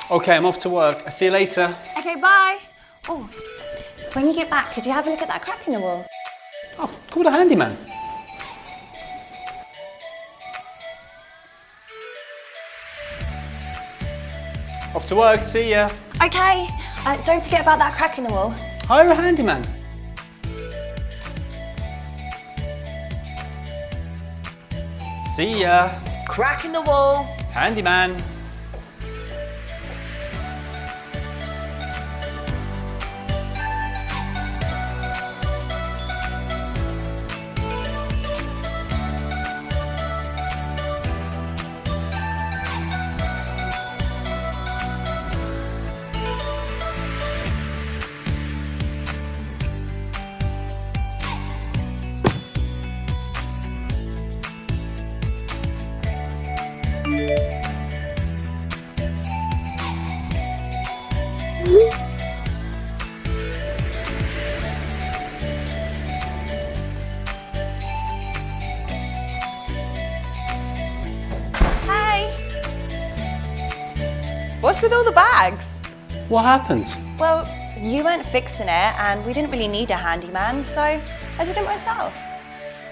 Okay, I'm off to work. I'll see you later. Okay, bye. Oh, when you get back, could you have a look at that crack in the wall? Oh, call the handyman. Off to work, see ya. Okay, don't forget about that crack in the wall. Hire a handyman. See ya. Crack in the wall. Handyman. Hey! What's with all the bags? What happened? Well, you weren't fixing it and we didn't really need a handyman, so I did it myself.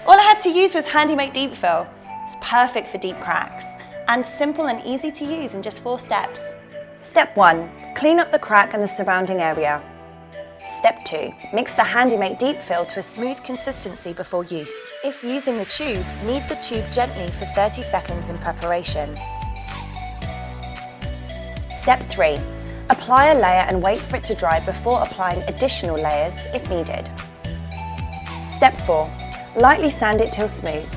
All I had to use was Handymate Deep-Fill. It's perfect for deep cracks and simple and easy to use in just 4 steps. Step 1, clean up the crack and the surrounding area. Step 2, mix the Handymate Deep-Fill to a smooth consistency before use. If using the tube, knead the tube gently for 30 seconds in preparation. Step 3, apply a layer and wait for it to dry before applying additional layers if needed. Step 4, lightly sand it till smooth.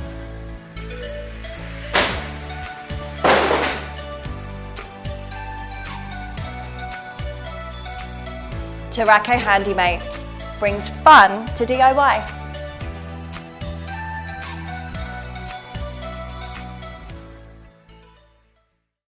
Terraco Handymate brings fun to DIY.